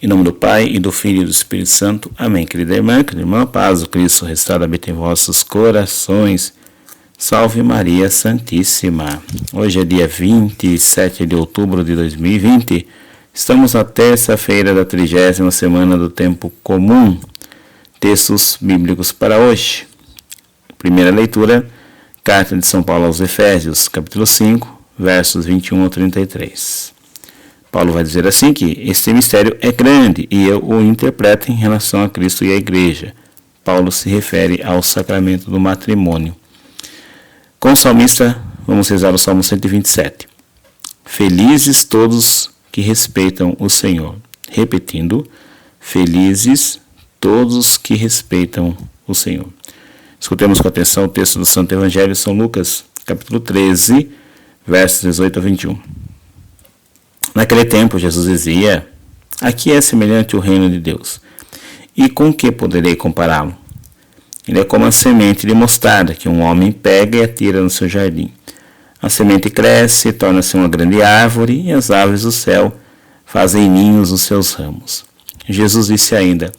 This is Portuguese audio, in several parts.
Em nome do Pai, e do Filho e do Espírito Santo. Amém. Querida irmã, paz do Cristo restaura habita em vossos corações. Salve Maria Santíssima. Hoje é dia 27 de outubro de 2020. Estamos na terça-feira da 30ª semana do tempo comum. Textos bíblicos para hoje. Primeira leitura, Carta de São Paulo aos Efésios, capítulo 5, versos 21 ao 33. Paulo vai dizer assim que este mistério é grande e eu o interpreto em relação a Cristo e à Igreja. Paulo se refere ao sacramento do matrimônio. Com o salmista, vamos rezar o Salmo 127. Felizes todos que respeitam o Senhor. Repetindo, felizes todos que respeitam o Senhor. Escutemos com atenção o texto do Santo Evangelho de São Lucas, capítulo 13, versos 18 a 21. Naquele tempo, Jesus dizia: aqui é semelhante o reino de Deus. E com que poderei compará-lo? Ele é como a semente de mostarda que um homem pega e atira no seu jardim. A semente cresce, torna-se uma grande árvore, e as aves do céu fazem ninhos nos seus ramos. Jesus disse ainda: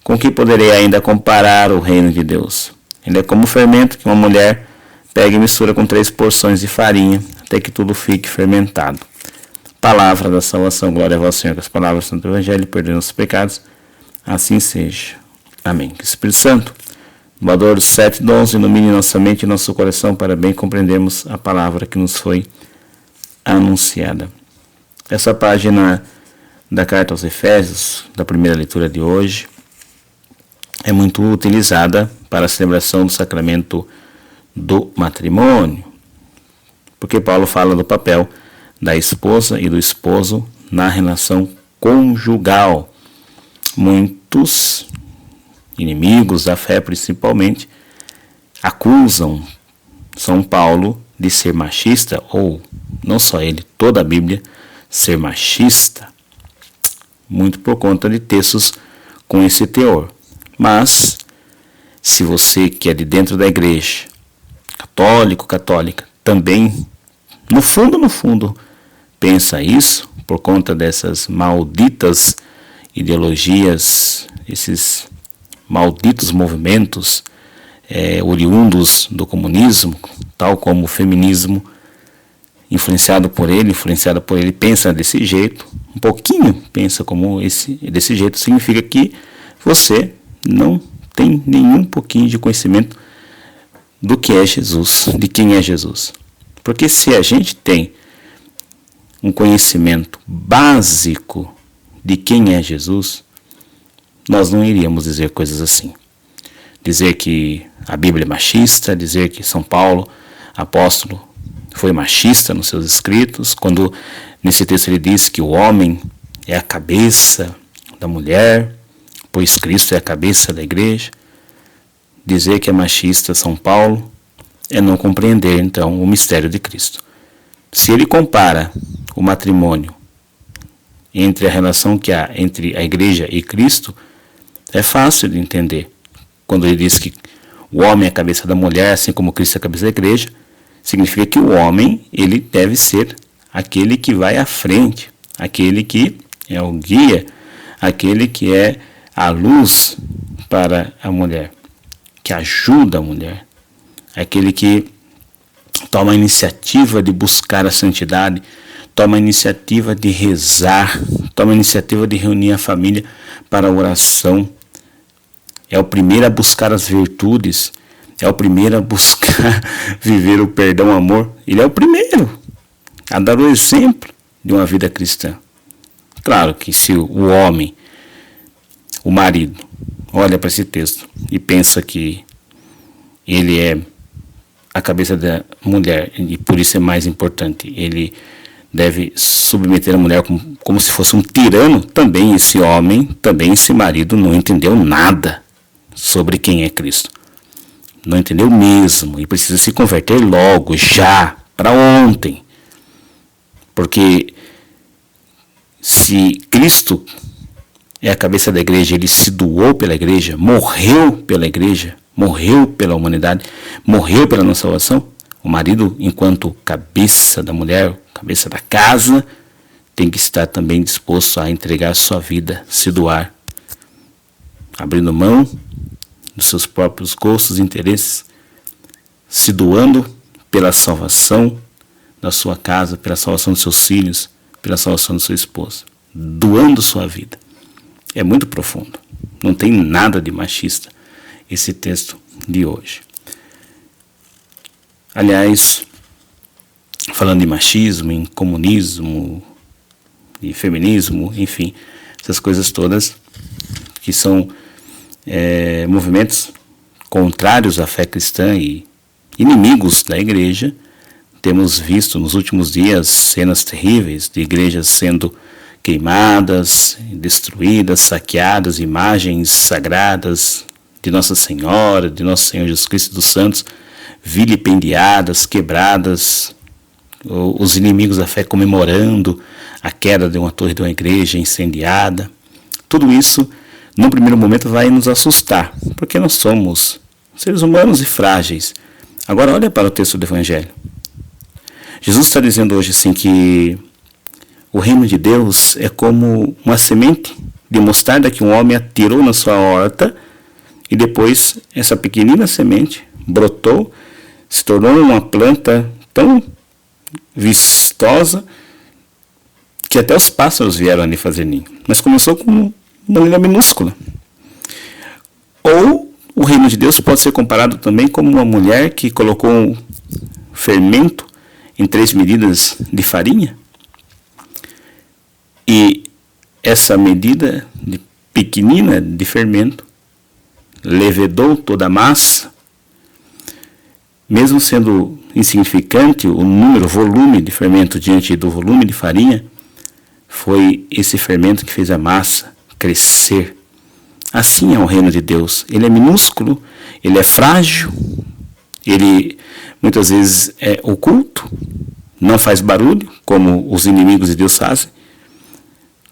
com que poderei ainda comparar o reino de Deus? Ele é como o fermento que uma mulher pega e mistura com 3 porções de farinha, até que tudo fique fermentado. Palavra da salvação, glória a vós, Senhor, que as palavras do Santo Evangelho perdoem os pecados, assim seja. Amém. Que o Espírito Santo, doador dos 7 dons, ilumine nossa mente e nosso coração para bem compreendermos a palavra que nos foi anunciada. Essa página da Carta aos Efésios, da primeira leitura de hoje, é muito utilizada para a celebração do sacramento do matrimônio, porque Paulo fala do papel da esposa e do esposo na relação conjugal. Muitos inimigos da fé, principalmente, acusam São Paulo de ser machista, ou não só ele, toda a Bíblia ser machista, muito por conta de textos com esse teor. Mas, se você que é de dentro da igreja, católica, também, no fundo, pensa isso, por conta dessas malditas ideologias, esses malditos movimentos oriundos do comunismo, tal como o feminismo, influenciado por ele, pensa desse jeito, um pouquinho pensa desse jeito, significa que você não tem nenhum pouquinho de conhecimento do que é Jesus, de quem é Jesus. Porque se a gente tem um conhecimento básico de quem é Jesus, nós não iríamos dizer coisas assim. Dizer que a Bíblia é machista, dizer que São Paulo, apóstolo, foi machista nos seus escritos, quando nesse texto ele diz que o homem é a cabeça da mulher, pois Cristo é a cabeça da igreja. Dizer que é machista São Paulo é não compreender, então, o mistério de Cristo. Se ele compara o matrimônio entre a relação que há entre a igreja e Cristo, é fácil de entender. Quando ele diz que o homem é a cabeça da mulher, assim como Cristo é a cabeça da igreja, significa que o homem, ele deve ser aquele que vai à frente, aquele que é o guia, aquele que é a luz para a mulher, que ajuda a mulher, aquele que toma a iniciativa de buscar a santidade, toma a iniciativa de rezar, toma a iniciativa de reunir a família para a oração. É o primeiro a buscar as virtudes, é o primeiro a buscar viver o perdão, o amor. Ele é o primeiro a dar o exemplo de uma vida cristã. Claro que se o homem, o marido, olha para esse texto e pensa que ele é a cabeça da mulher e por isso é mais importante, ele deve submeter a mulher como se fosse um tirano, também esse homem, também esse marido não entendeu nada sobre quem é Cristo. Não entendeu mesmo e precisa se converter logo, já, para ontem. Porque se Cristo é a cabeça da igreja, ele se doou pela igreja, morreu pela igreja, morreu pela humanidade, morreu pela nossa salvação, o marido, enquanto cabeça da mulher, cabeça da casa, tem que estar também disposto a entregar sua vida, se doar, abrindo mão dos seus próprios gostos e interesses, se doando pela salvação da sua casa, pela salvação dos seus filhos, pela salvação da sua esposa, doando sua vida. É muito profundo, não tem nada de machista esse texto de hoje. Aliás, falando de machismo, em comunismo, de feminismo, enfim, essas coisas todas que são movimentos contrários à fé cristã e inimigos da igreja. Temos visto nos últimos dias cenas terríveis de igrejas sendo queimadas, destruídas, saqueadas, imagens sagradas de Nossa Senhora, de Nosso Senhor Jesus Cristo dos Santos, vilipendiadas, quebradas, os inimigos da fé comemorando a queda de uma torre de uma igreja incendiada. Tudo isso, no primeiro momento, vai nos assustar, porque nós somos seres humanos e frágeis. Agora olha para o texto do Evangelho. Jesus está dizendo hoje assim que o reino de Deus é como uma semente de mostarda que um homem atirou na sua horta e depois essa pequenina semente brotou, se tornou uma planta tão vistosa que até os pássaros vieram ali fazer ninho. Mas começou com uma linha minúscula. Ou o reino de Deus pode ser comparado também como uma mulher que colocou um fermento em 3 medidas de farinha. E essa medida pequenina de fermento levedou toda a massa. Mesmo sendo insignificante o número, o volume de fermento diante do volume de farinha, foi esse fermento que fez a massa crescer. Assim é o reino de Deus. Ele é minúsculo, ele é frágil, ele muitas vezes é oculto, não faz barulho, como os inimigos de Deus fazem.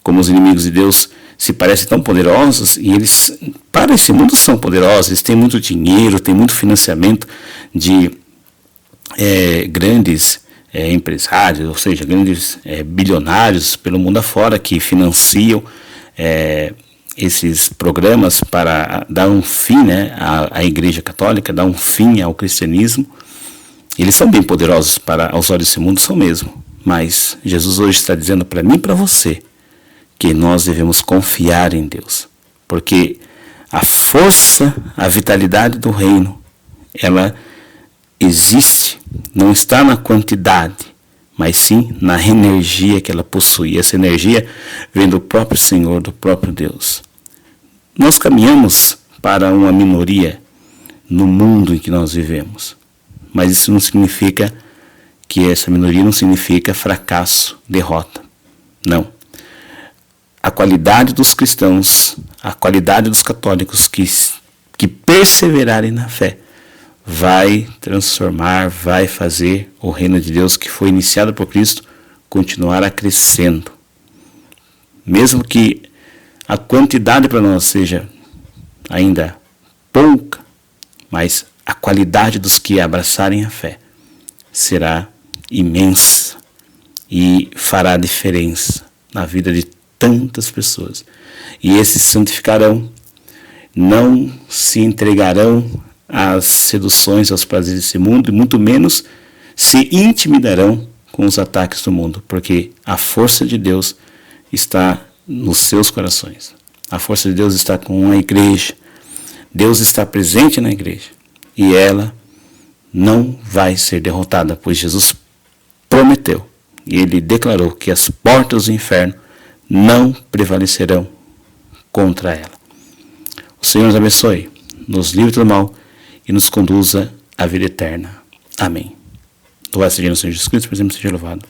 Como os inimigos de Deus se parecem tão poderosos, e eles, para esse mundo, são poderosos, eles têm muito dinheiro, têm muito financiamento de grandes empresários, ou seja, grandes bilionários pelo mundo afora que financiam esses programas para dar um fim, à Igreja Católica, dar um fim ao cristianismo. Eles são bem poderosos aos olhos desse mundo, são mesmo. Mas Jesus hoje está dizendo para mim e para você que nós devemos confiar em Deus, porque a força, a vitalidade do reino, ela existe, não está na quantidade, mas sim na energia que ela possui. Essa energia vem do próprio Senhor, do próprio Deus. Nós caminhamos para uma minoria no mundo em que nós vivemos, mas isso não significa que essa minoria não significa fracasso, derrota. Não. A qualidade dos cristãos, a qualidade dos católicos que perseverarem na fé, vai transformar, vai fazer o reino de Deus que foi iniciado por Cristo continuar a crescendo. Mesmo que a quantidade para nós seja ainda pouca, mas a qualidade dos que abraçarem a fé será imensa e fará diferença na vida de tantas pessoas. E esses se santificarão, não se entregarão às seduções, aos prazeres desse mundo, e muito menos se intimidarão com os ataques do mundo, porque a força de Deus está nos seus corações. A força de Deus está com a igreja. Deus está presente na igreja e ela não vai ser derrotada, pois Jesus prometeu e ele declarou que as portas do inferno não prevalecerão contra ela. O Senhor nos abençoe, nos livre do mal e nos conduza à vida eterna. Amém. Louvado seja o Senhor Jesus Cristo, por sempre seja louvado.